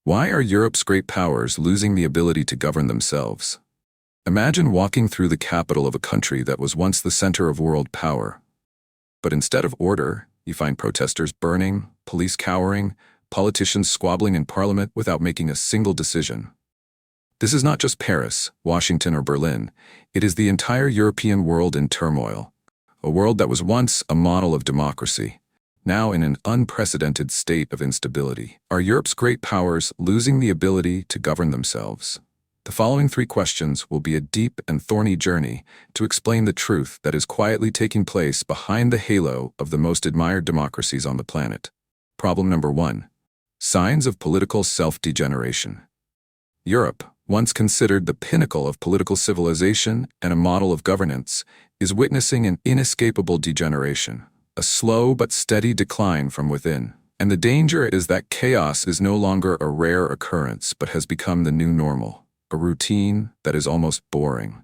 Why are Europe's great powers losing the ability to govern themselves? Imagine walking through the capital of a country that was once the center of world power. But instead of order, you find protesters burning, police cowering, politicians squabbling in parliament without making a single decision. This is not just Paris, Washington, or Berlin. It is the entire European world in turmoil. A world that was once a model of democracy, now in an unprecedented state of instability. Are Europe's great powers losing the ability to govern themselves? The following 3 questions will be a deep and thorny journey to explain the truth that is quietly taking place behind the halo of the most admired democracies on the planet. Problem number 1. Signs of political self-degeneration. Europe, once considered the pinnacle of political civilization and a model of governance, is witnessing an inescapable degeneration, a slow but steady decline from within. And the danger is that chaos is no longer a rare occurrence but has become the new normal, a routine that is almost boring.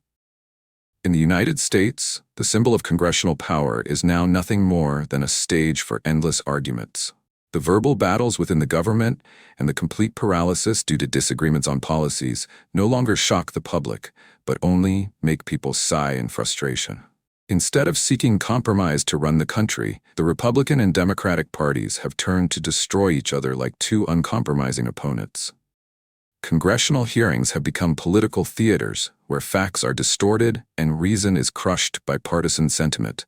In the United States, the symbol of congressional power is now nothing more than a stage for endless arguments. The verbal battles within the government and the complete paralysis due to disagreements on policies no longer shock the public, but only make people sigh in frustration. Instead of seeking compromise to run the country, the Republican and Democratic parties have turned to destroy each other like 2 uncompromising opponents. Congressional hearings have become political theaters where facts are distorted and reason is crushed by partisan sentiment.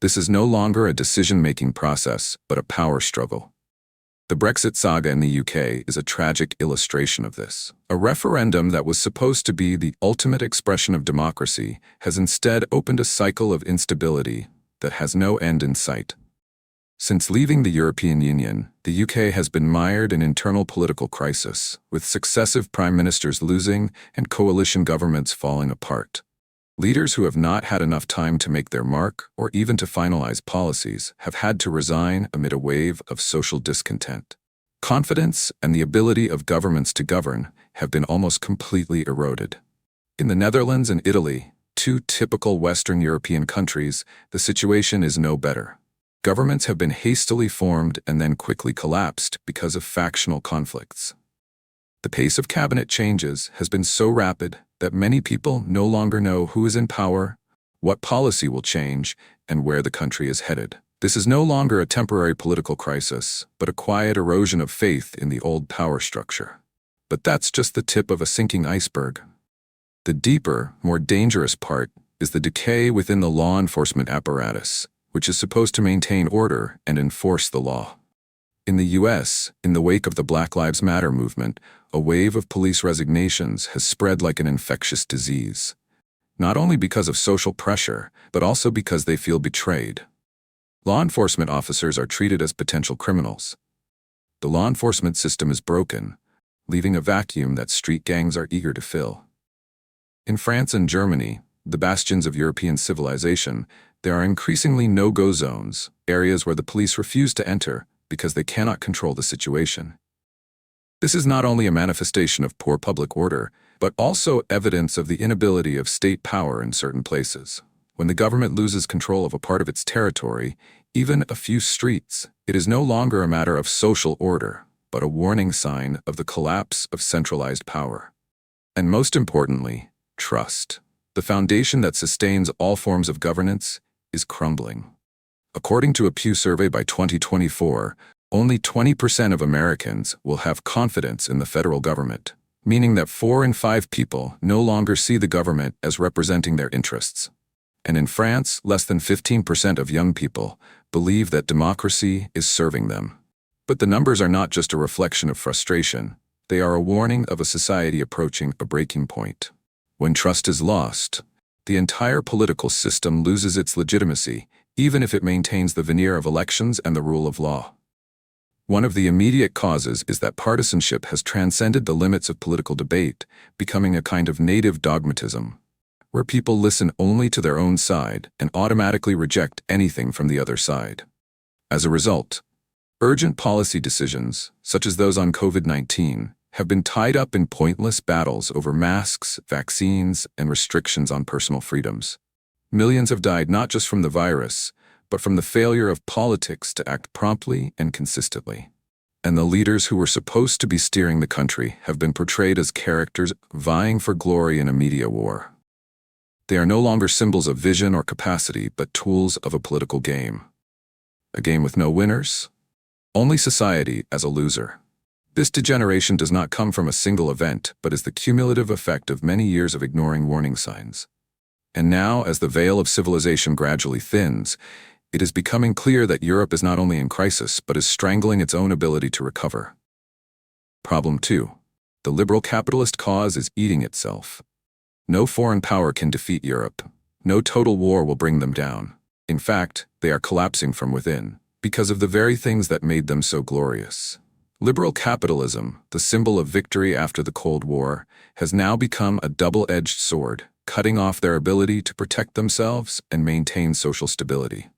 This is no longer a decision-making process, but a power struggle. The Brexit saga in the UK is a tragic illustration of this. A referendum that was supposed to be the ultimate expression of democracy has instead opened a cycle of instability that has no end in sight. Since leaving the European Union, the UK has been mired in internal political crisis, with successive prime ministers losing and coalition governments falling apart. Leaders who have not had enough time to make their mark or even to finalize policies have had to resign amid a wave of social discontent. Confidence and the ability of governments to govern have been almost completely eroded. In the Netherlands and Italy, 2 typical Western European countries, the situation is no better. Governments have been hastily formed and then quickly collapsed because of factional conflicts. The pace of cabinet changes has been so rapid that many people no longer know who is in power, what policy will change, and where the country is headed. This is no longer a temporary political crisis, but a quiet erosion of faith in the old power structure. But that's just the tip of a sinking iceberg. The deeper, more dangerous part is the decay within the law enforcement apparatus, which is supposed to maintain order and enforce the law. In the U.S., in the wake of the Black Lives Matter movement, a wave of police resignations has spread like an infectious disease. Not only because of social pressure, but also because they feel betrayed. Law enforcement officers are treated as potential criminals. The law enforcement system is broken, leaving a vacuum that street gangs are eager to fill. In France and Germany, the bastions of European civilization, there are increasingly no-go zones, areas where the police refuse to enter because they cannot control the situation. This is not only a manifestation of poor public order, but also evidence of the inability of state power in certain places. When the government loses control of a part of its territory, even a few streets, it is no longer a matter of social order, but a warning sign of the collapse of centralized power. And most importantly, trust. The foundation that sustains all forms of governance is crumbling. According to a Pew survey by 2024, only 20% of Americans will have confidence in the federal government, meaning that 4 in 5 people no longer see the government as representing their interests. And in France, less than 15% of young people believe that democracy is serving them. But the numbers are not just a reflection of frustration, they are a warning of a society approaching a breaking point. When trust is lost, the entire political system loses its legitimacy, even if it maintains the veneer of elections and the rule of law. One of the immediate causes is that partisanship has transcended the limits of political debate, becoming a kind of native dogmatism, where people listen only to their own side and automatically reject anything from the other side. As a result, urgent policy decisions, such as those on COVID-19, have been tied up in pointless battles over masks, vaccines, and restrictions on personal freedoms. Millions have died not just from the virus, but from the failure of politics to act promptly and consistently. and the leaders who were supposed to be steering the country have been portrayed as characters vying for glory in a media war. They are no longer symbols of vision or capacity, but tools of a political game. A game with no winners, only society as a loser. This degeneration does not come from a single event, but is the cumulative effect of many years of ignoring warning signs. And now, as the veil of civilization gradually thins, it is becoming clear that Europe is not only in crisis, but is strangling its own ability to recover. Problem 2. The liberal capitalist cause is eating itself. No foreign power can defeat Europe. No total war will bring them down. In fact, they are collapsing from within, because of the very things that made them so glorious. Liberal capitalism, the symbol of victory after the Cold War, has now become a double-edged sword, cutting off their ability to protect themselves and maintain social stability.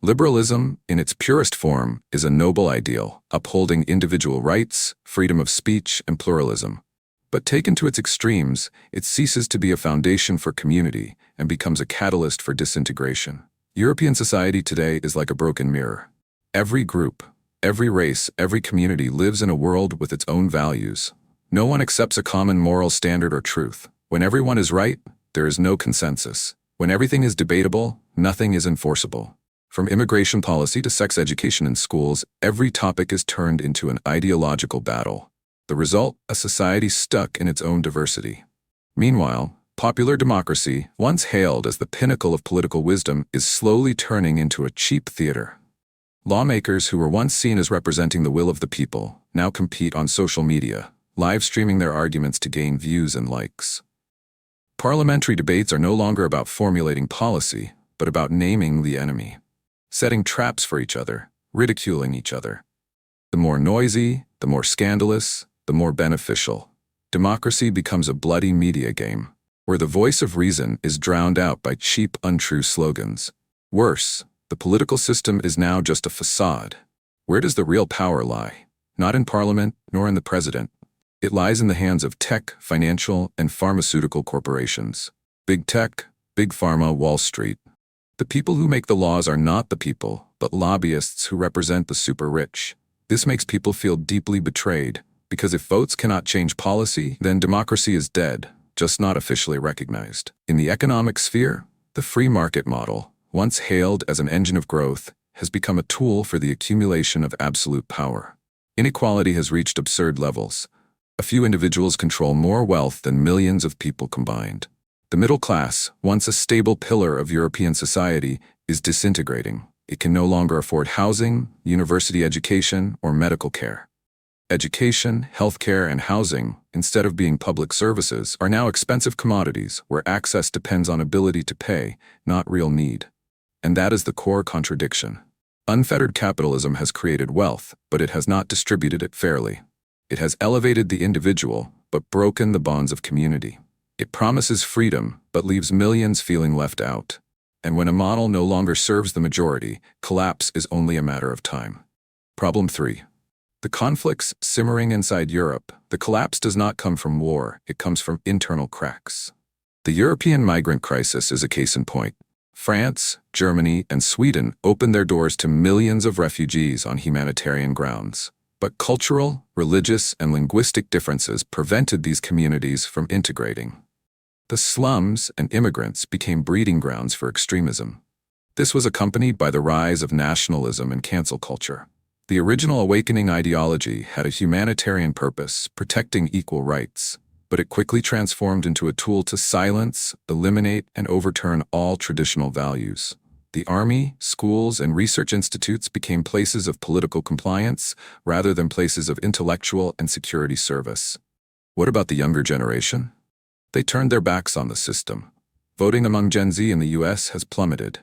Liberalism, in its purest form, is a noble ideal, upholding individual rights, freedom of speech, and pluralism. But taken to its extremes, it ceases to be a foundation for community and becomes a catalyst for disintegration. European society today is like a broken mirror. Every group, every race, every community lives in a world with its own values. No one accepts a common moral standard or truth. When everyone is right, there is no consensus. When everything is debatable, nothing is enforceable. From immigration policy to sex education in schools, every topic is turned into an ideological battle. The result, a society stuck in its own diversity. Meanwhile, popular democracy, once hailed as the pinnacle of political wisdom, is slowly turning into a cheap theater. Lawmakers who were once seen as representing the will of the people now compete on social media, live streaming their arguments to gain views and likes. Parliamentary debates are no longer about formulating policy, but about naming the enemy, setting traps for each other, ridiculing each other. The more noisy, the more scandalous, the more beneficial. Democracy becomes a bloody media game, where the voice of reason is drowned out by cheap, untrue slogans. Worse, the political system is now just a facade. Where does the real power lie? Not in parliament, nor in the president. It lies in the hands of tech, financial, and pharmaceutical corporations. Big tech, big pharma, Wall Street. The people who make the laws are not the people, but lobbyists who represent the super rich. This makes people feel deeply betrayed, because if votes cannot change policy, then democracy is dead, just not officially recognized. In the economic sphere, the free market model, once hailed as an engine of growth, has become a tool for the accumulation of absolute power. Inequality has reached absurd levels. A few individuals control more wealth than millions of people combined. The middle class, once a stable pillar of European society, is disintegrating. It can no longer afford housing, university education, or medical care. Education, healthcare, and housing, instead of being public services, are now expensive commodities where access depends on ability to pay, not real need. And that is the core contradiction. Unfettered capitalism has created wealth, but it has not distributed it fairly. It has elevated the individual, but broken the bonds of community. It promises freedom, but leaves millions feeling left out. And when a model no longer serves the majority, collapse is only a matter of time. Problem 3. The conflicts simmering inside Europe. The collapse does not come from war, it comes from internal cracks. The European migrant crisis is a case in point. France, Germany, and Sweden opened their doors to millions of refugees on humanitarian grounds. But cultural, religious, and linguistic differences prevented these communities from integrating. The slums and immigrants became breeding grounds for extremism. This was accompanied by the rise of nationalism and cancel culture. The original awakening ideology had a humanitarian purpose, protecting equal rights, but it quickly transformed into a tool to silence, eliminate, and overturn all traditional values. The army, schools, and research institutes became places of political compliance rather than places of intellectual and security service. What about the younger generation? They turned their backs on the system. Voting among Gen Z in the US has plummeted.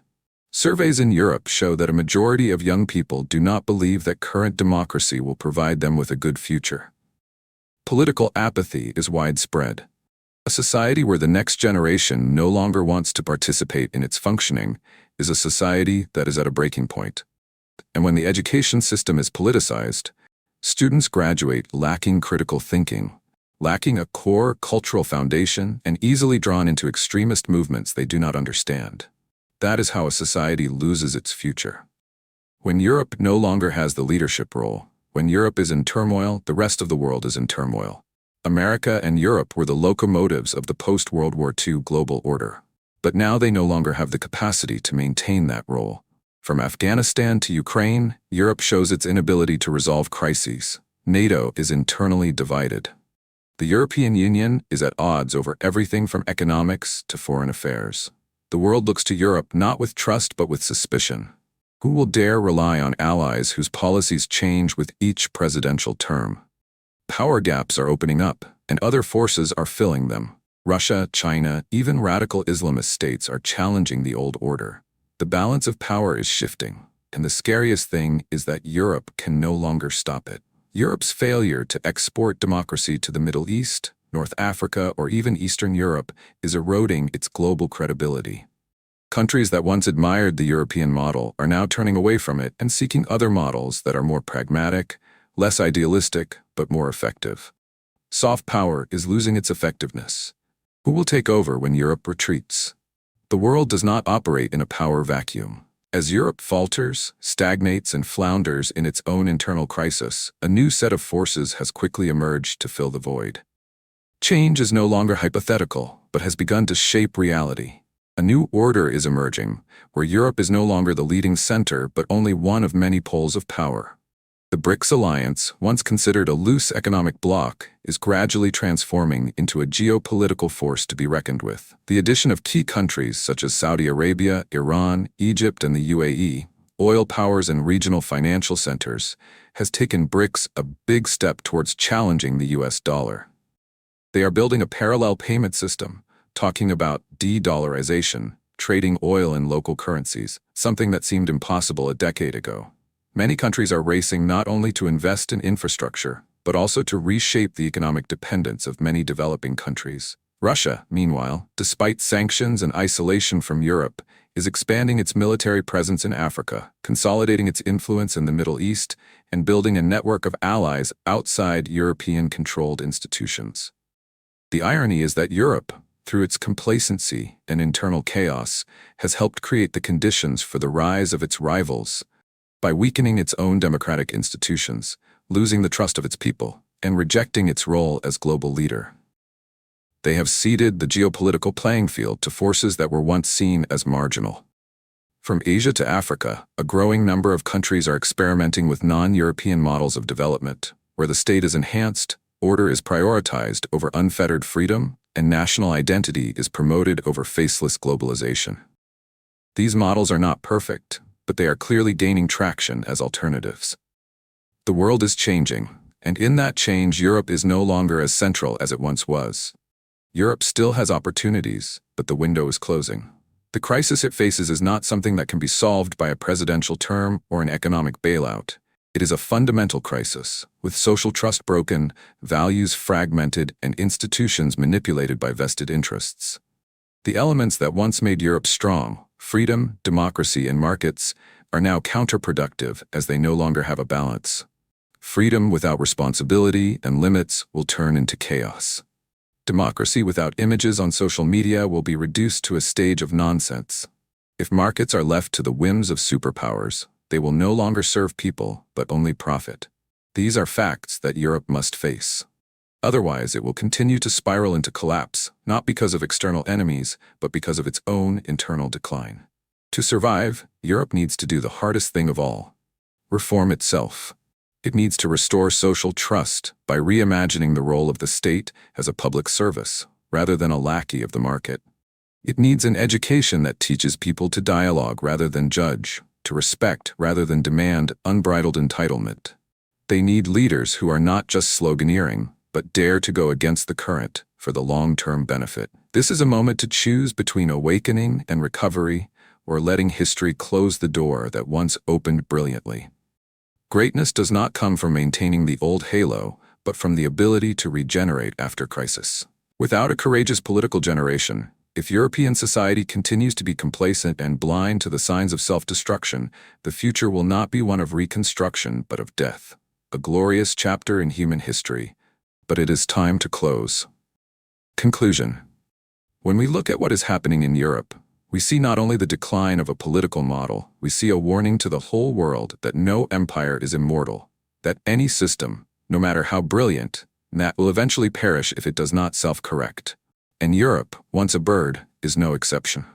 Surveys in Europe show that a majority of young people do not believe that current democracy will provide them with a good future. Political apathy is widespread. A society where the next generation no longer wants to participate in its functioning is a society that is at a breaking point. And when the education system is politicized, students graduate lacking critical thinking, lacking a core cultural foundation, and easily drawn into extremist movements they do not understand. That is how a society loses its future. When Europe no longer has the leadership role, When Europe is in turmoil, the rest of the world is in turmoil. America and Europe were the locomotives of the post-World War II global order. But now they no longer have the capacity to maintain that role. From Afghanistan to Ukraine, Europe shows its inability to resolve crises. NATO is internally divided. The European Union is at odds over everything from economics to foreign affairs. The world looks to Europe not with trust but with suspicion. Who will dare rely on allies whose policies change with each presidential term? Power gaps are opening up, and other forces are filling them. Russia, China, even radical Islamist states are challenging the old order. The balance of power is shifting, and the scariest thing is that Europe can no longer stop it. Europe's failure to export democracy to the Middle East, North Africa, or even Eastern Europe is eroding its global credibility. Countries that once admired the European model are now turning away from it and seeking other models that are more pragmatic, less idealistic, but more effective. Soft power is losing its effectiveness. Who will take over when Europe retreats? The world does not operate in a power vacuum. As Europe falters, stagnates, and flounders in its own internal crisis, a new set of forces has quickly emerged to fill the void. Change is no longer hypothetical, but has begun to shape reality. A new order is emerging, where Europe is no longer the leading center but only one of many poles of power. The BRICS alliance, once considered a loose economic bloc, is gradually transforming into a geopolitical force to be reckoned with. The addition of key countries such as Saudi Arabia, Iran, Egypt, and the UAE, oil powers and regional financial centers, has taken BRICS a big step towards challenging the US dollar. They are building a parallel payment system, talking about de-dollarization, trading oil in local currencies, something that seemed impossible a decade ago. Many countries are racing not only to invest in infrastructure, but also to reshape the economic dependence of many developing countries. Russia, meanwhile, despite sanctions and isolation from Europe, is expanding its military presence in Africa, consolidating its influence in the Middle East, and building a network of allies outside European-controlled institutions. The irony is that Europe, through its complacency and internal chaos, has helped create the conditions for the rise of its rivals. By weakening its own democratic institutions, losing the trust of its people, and rejecting its role as global leader. They have ceded the geopolitical playing field to forces that were once seen as marginal. From Asia to Africa, a growing number of countries are experimenting with non-European models of development, where the state is enhanced, order is prioritized over unfettered freedom, and national identity is promoted over faceless globalization. These models are not perfect, but they are clearly gaining traction as alternatives. The world is changing, and in that change, Europe is no longer as central as it once was. Europe still has opportunities, but the window is closing. The crisis it faces is not something that can be solved by a presidential term or an economic bailout. It is a fundamental crisis, with social trust broken, values fragmented, and institutions manipulated by vested interests. The elements that once made Europe strong, freedom, democracy, and markets, are now counterproductive as they no longer have a balance. Freedom without responsibility and limits will turn into chaos. Democracy without images on social media will be reduced to a stage of nonsense. If markets are left to the whims of superpowers, they will no longer serve people, but only profit. These are facts that Europe must face. Otherwise, it will continue to spiral into collapse, not because of external enemies, but because of its own internal decline. To survive, Europe needs to do the hardest thing of all: reform itself. It needs to restore social trust by reimagining the role of the state as a public service, rather than a lackey of the market. It needs an education that teaches people to dialogue rather than judge, to respect rather than demand unbridled entitlement. They need leaders who are not just sloganeering, but dare to go against the current for the long-term benefit. This is a moment to choose between awakening and recovery, or letting history close the door that once opened brilliantly. Greatness does not come from maintaining the old halo, but from the ability to regenerate after crisis. Without a courageous political generation, if European society continues to be complacent and blind to the signs of self-destruction, the future will not be one of reconstruction but of death. A glorious chapter in human history, but it is time to close. Conclusion. When we look at what is happening in Europe, we see not only the decline of a political model, we see a warning to the whole world that no empire is immortal, that any system, no matter how brilliant, will eventually perish if it does not self-correct. And Europe, once a bird, is no exception.